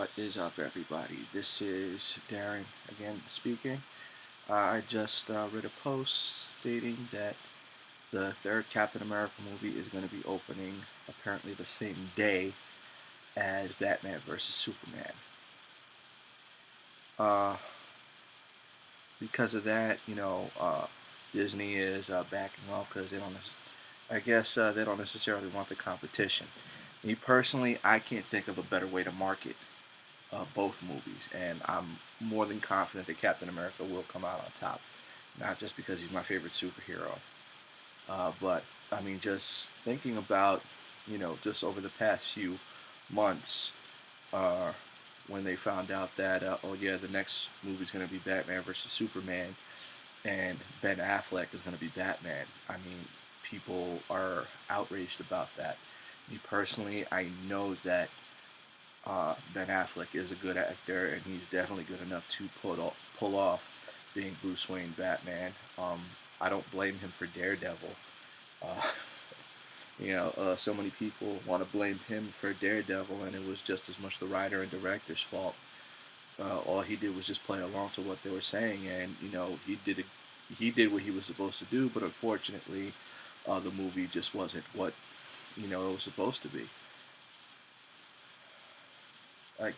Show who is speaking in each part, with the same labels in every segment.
Speaker 1: What is up, everybody? This is Darren again speaking. I just read a post stating that the third Captain America movie is going to be opening apparently the same day as Batman vs. Superman. Uh, because of that, Disney is backing off because they don't. I guess they don't necessarily want the competition. Me personally, I can't think of a better way to market both movies, and I'm more than confident that Captain America will come out on top. Not just because he's my favorite superhero, but I mean, just thinking about, just over the past few months, uh, when they found out that, oh yeah, the next movie is going to be Batman versus Superman, and Ben Affleck is going to be Batman. I mean, people are outraged about that. Me personally, I know that Ben Affleck is a good actor, and he's definitely good enough to pull off being Bruce Wayne Batman. I don't blame him for Daredevil. Uh, so many people want to blame him for Daredevil, and it was just as much the writer and director's fault. All he did was just play along to what they were saying, and he did what he was supposed to do. But unfortunately, the movie just wasn't what it was supposed to be.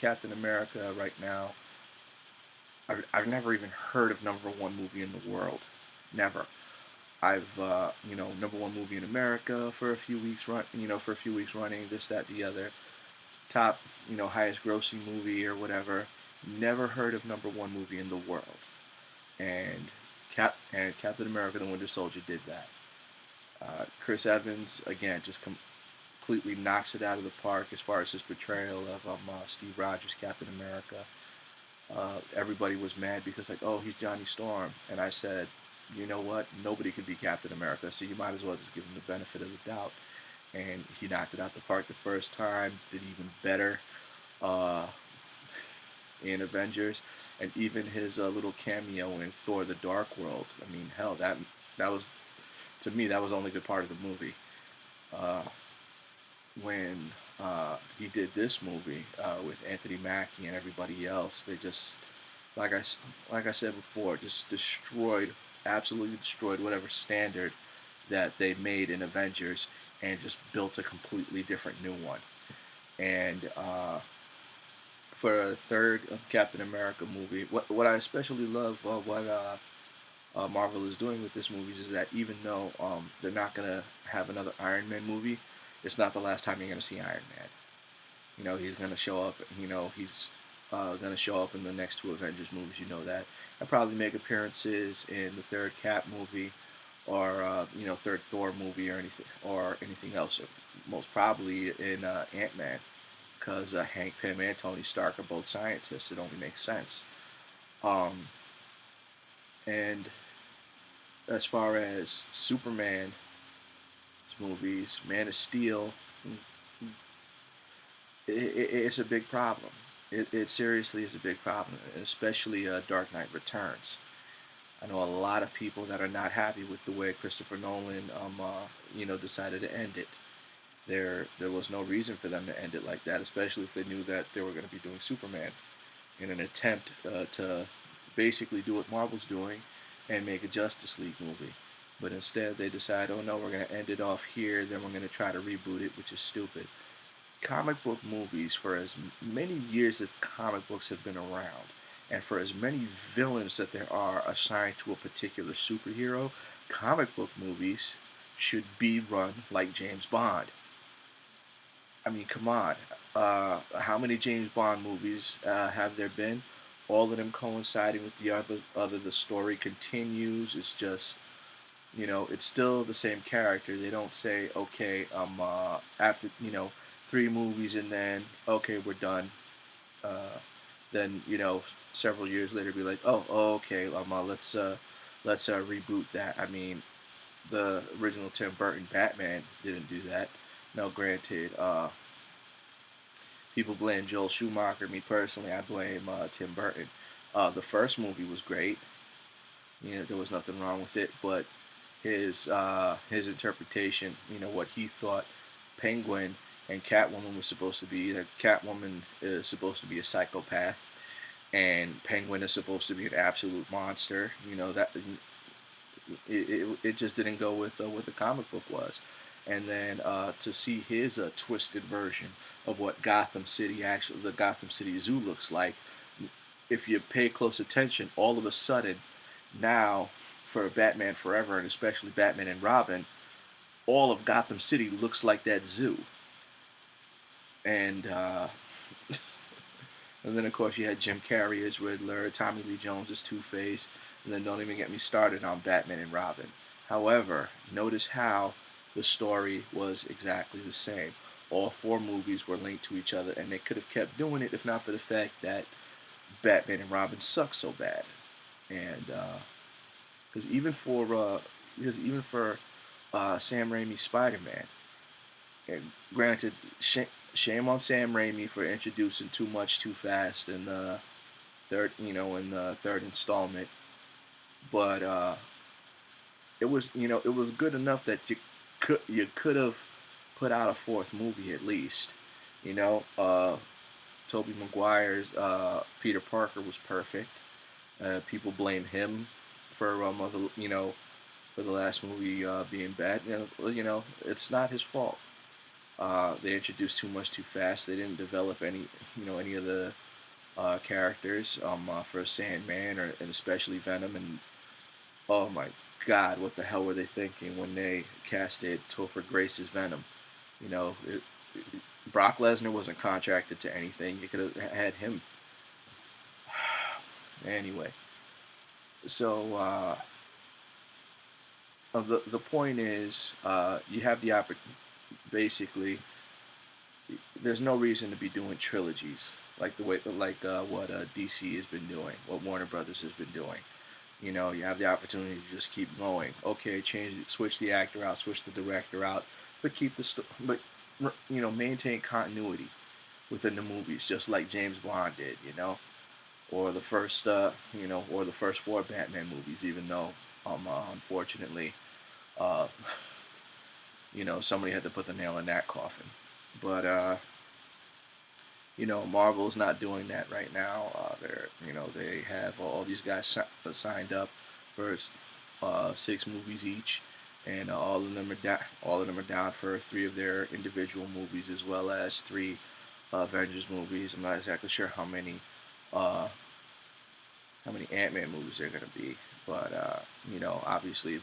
Speaker 1: Captain America right now, I've never even heard of number one movie in the world. Never. I've number one movie in America for a few weeks for a few weeks running, this, that, the other. Top, highest grossing movie or whatever. Never heard of number one movie in the world. And Captain America: The Winter Soldier did that. Chris Evans again just completely knocks it out of the park as far as his portrayal of Steve Rogers, Captain America. Everybody was mad because like, oh, he's Johnny Storm, and I said, you know what? Nobody could be Captain America, so you might as well just give him the benefit of the doubt. And he knocked it out the park the first time. Did even better uh, in Avengers, and even his little cameo in Thor: The Dark World. I mean, hell, that was, to me, that was the only good part of the movie. Uh, when he did this movie with Anthony Mackie and everybody else, they just, like I said before, just absolutely destroyed whatever standard that they made in Avengers, and just built a completely different new one. And for a third Captain America movie, what I especially love what Marvel is doing with this movie is that even though they're not gonna have another Iron Man movie, it's not the last time you're gonna see Iron Man. He's gonna show up. He's gonna show up in the next two Avengers movies. You know that, and probably make appearances in the third Cap movie, or third Thor movie, or anything else. Most probably in Ant-Man, because Hank Pym and Tony Stark are both scientists. It only makes sense. Um, and as far as Superman movies, Man of Steel, it's a big problem. It seriously is a big problem, especially Dark Knight Returns. I know a lot of people that are not happy with the way Christopher Nolan, decided to end it. There was no reason for them to end it like that, especially if they knew that they were going to be doing Superman in an attempt to basically do what Marvel's doing and make a Justice League movie. But instead, they decide, oh no, we're going to end it off here, then we're going to try to reboot it, which is stupid. Comic book movies, for as many years as comic books have been around, and for as many villains that there are assigned to a particular superhero, comic book movies should be run like James Bond. I mean, come on. How many James Bond movies have there been? All of them coinciding with the other. The story continues. It's just, it's still the same character. They don't say, okay, after, three movies and then, okay, we're done. Then, several years later be like, oh okay, let's reboot that. I mean, the original Tim Burton Batman didn't do that. Now, granted, people blame Joel Schumacher. Me personally, I blame Tim Burton. The first movie was great. There was nothing wrong with it, but his interpretation, what he thought Penguin and Catwoman was supposed to be that Catwoman is supposed to be a psychopath, and Penguin is supposed to be an absolute monster. You know that it just didn't go with what the comic book was. And then to see his twisted version of what Gotham City actually, the Gotham City Zoo looks like, if you pay close attention, all of a sudden, now for Batman Forever and especially Batman and Robin, all of Gotham City looks like that zoo. And and then of course you had Jim Carrey as Riddler, Tommy Lee Jones as Two Face, and then don't even get me started on Batman and Robin. However, notice how the story was exactly the same. All four movies were linked to each other, and they could have kept doing it if not for the fact that Batman and Robin suck so bad. And because even for Sam Raimi's Spider-Man, and granted, shame on Sam Raimi for introducing too much too fast in the in the third installment, but it was good enough that you could have put out a fourth movie at least. You know, Tobey Maguire's Peter Parker was perfect. People blame him for for the last movie being bad. It's not his fault. They introduced too much too fast. They didn't develop any of the characters for Sandman and especially Venom. And oh my God, what the hell were they thinking when they casted Topher Grace as Venom? You know, Brock Lesnar wasn't contracted to anything. You could have had him. Anyway, so the point is, you have the opportunity. Basically, there's no reason to be doing trilogies like what DC has been doing, what Warner Brothers has been doing. You know, you have the opportunity to just keep going. Okay, switch the actor out, switch the director out, but maintain continuity within the movies, just like James Bond did. Or the first, or the first four Batman movies. Even though, unfortunately, uh, somebody had to put the nail in that coffin. But Marvel's not doing that right now. They have all these guys signed up for 6 movies each, and all of them are down for 3 of their individual movies as well as 3 Avengers movies. I'm not exactly sure how many Ant-Man movies there are going to be, but obviously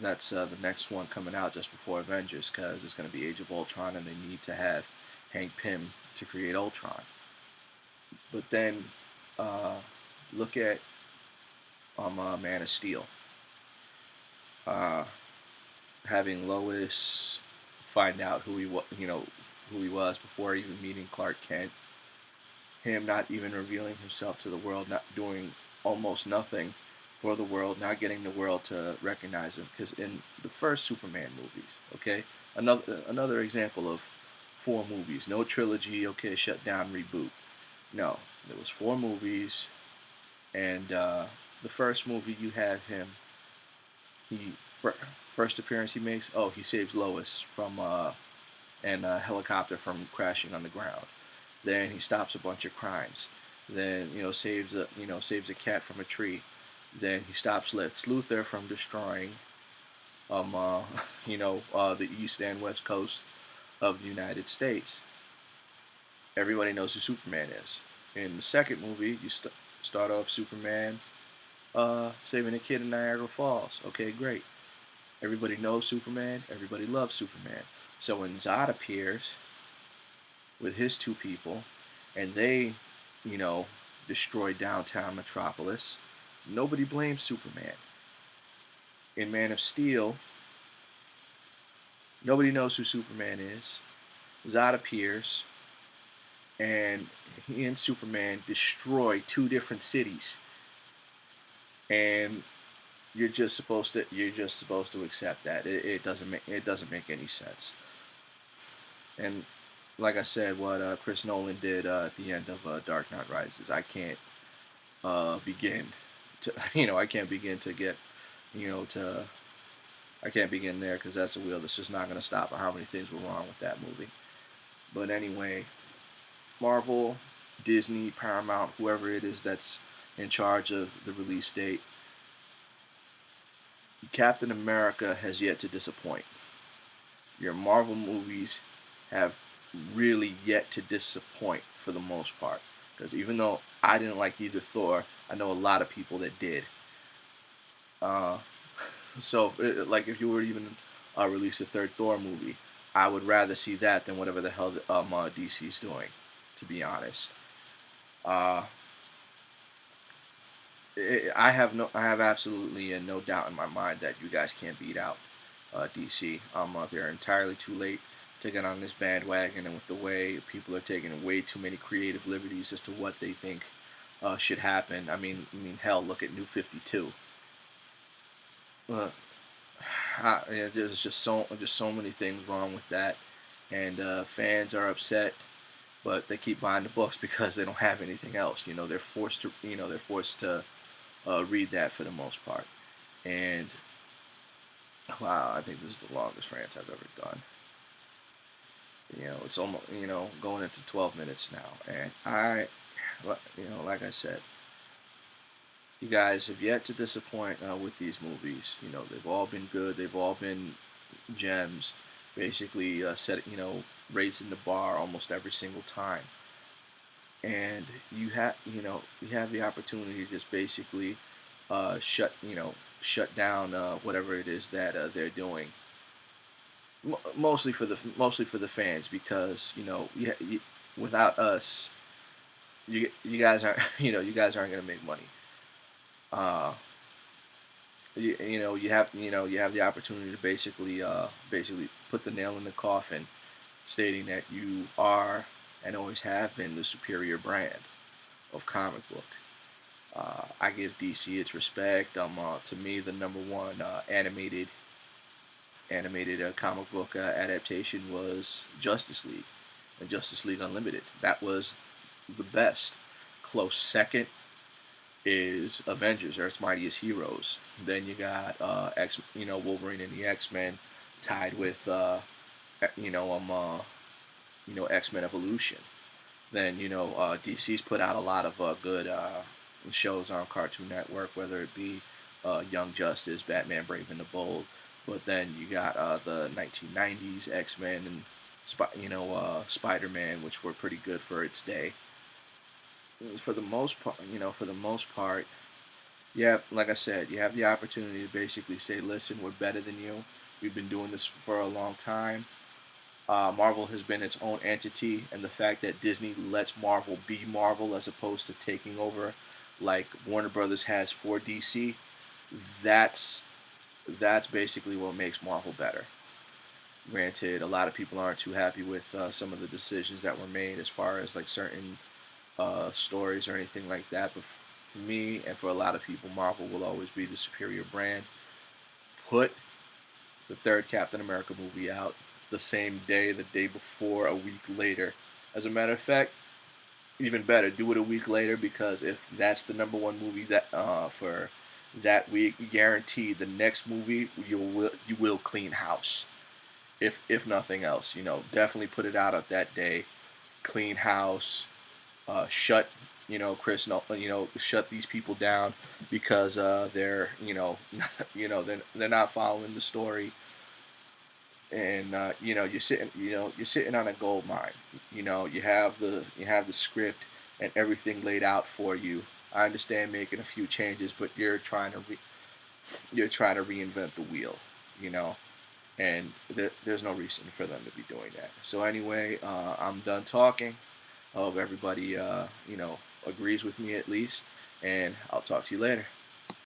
Speaker 1: that's the next one coming out just before Avengers because it's going to be Age of Ultron, and they need to have Hank Pym to create Ultron. But then look at Man of Steel. Having Lois find out who he was before even meeting Clark Kent. Him not even revealing himself to the world, not doing almost nothing for the world, not getting the world to recognize him. Because in the first Superman movies, okay, another example of 4 movies, no trilogy, okay, shut down, reboot. No, there was 4 movies, and the first movie you have him. He first appearance he makes. Oh, he saves Lois from and a helicopter from crashing on the ground. Then he stops a bunch of crimes. Then saves a cat from a tree. Then he stops Lex Luthor from destroying the east and west coast of the United States. Everybody knows who Superman is. In the second movie, you start off Superman saving a kid in Niagara Falls. Okay, great. Everybody knows Superman. Everybody loves Superman. So when Zod appears with his 2 people, and they, destroy downtown Metropolis, nobody blames Superman. In Man of Steel, nobody knows who Superman is. Zod appears, and he and Superman destroy 2 different cities. And you're just supposed to accept that. It doesn't make any sense. And like I said, what Chris Nolan did at the end of Dark Knight Rises, I can't begin to I can't begin to get to I can't begin there because that's a wheel that's just not going to stop. How many things were wrong with that movie? But anyway, Marvel, Disney, Paramount, whoever it is that's in charge of the release date, Captain America has yet to disappoint. Your Marvel movies have really yet to disappoint for the most part. Because even though I didn't like either Thor, I know a lot of people that did. Uh, so, like, if you were even release a third Thor movie, I would rather see that than whatever the hell DC's doing. To be honest, uh, I have absolutely no doubt in my mind that you guys can't beat out DC. They're entirely too late to get on this bandwagon, and with the way people are taking way too many creative liberties as to what they think should happen. Hell, look at New 52. Uh, yeah, there's just so many things wrong with that, and fans are upset, but they keep buying the books because they don't have anything else. They're forced to read that for the most part. And wow, I think this is the longest rant I've ever done. It's almost going into 12 minutes now, and like I said, you guys have yet to disappoint with these movies. They've all been good. They've all been gems. Basically, raising the bar almost every single time. And you have the opportunity to just basically shut down whatever it is that they're doing. Mostly for the fans, because without us, you guys aren't you guys aren't gonna make money. Uh, you have the opportunity to basically put the nail in the coffin, stating that you are and always have been the superior brand of comic book. I give DC its respect. To me, the number one animated comic book adaptation was Justice League and Justice League Unlimited. That was the best. Close second is Avengers: Earth's Mightiest Heroes. Then you got Wolverine and the X-Men, tied with X-Men Evolution. Then DC's put out a lot of good shows on Cartoon Network, whether it be Young Justice, Batman Brave and the Bold. But then you got the 1990s X-Men and Spider-Man, which were pretty good for its day. For the most part, yeah, like I said, you have the opportunity to basically say, listen, we're better than you. We've been doing this for a long time. Marvel has been its own entity, and the fact that Disney lets Marvel be Marvel as opposed to taking over like Warner Brothers has for DC, that's basically what makes Marvel better. Granted, a lot of people aren't too happy with some of the decisions that were made as far as like certain stories or anything like that, but for me and for a lot of people, Marvel will always be the superior brand. Put the third Captain America movie out the same day, the day before, a week later. As a matter of fact, even better, do it a week later, because if that's the number one movie that for that week, guaranteed the next movie you will clean house. If nothing else, definitely put it out at that day, clean house, shut shut these people down because they're they're not following the story, and you're sitting on a gold mine. You have the script and everything laid out for you. I understand making a few changes, but you're trying to reinvent the wheel, and there's no reason for them to be doing that. So anyway, I'm done talking. I hope everybody agrees with me at least, and I'll talk to you later.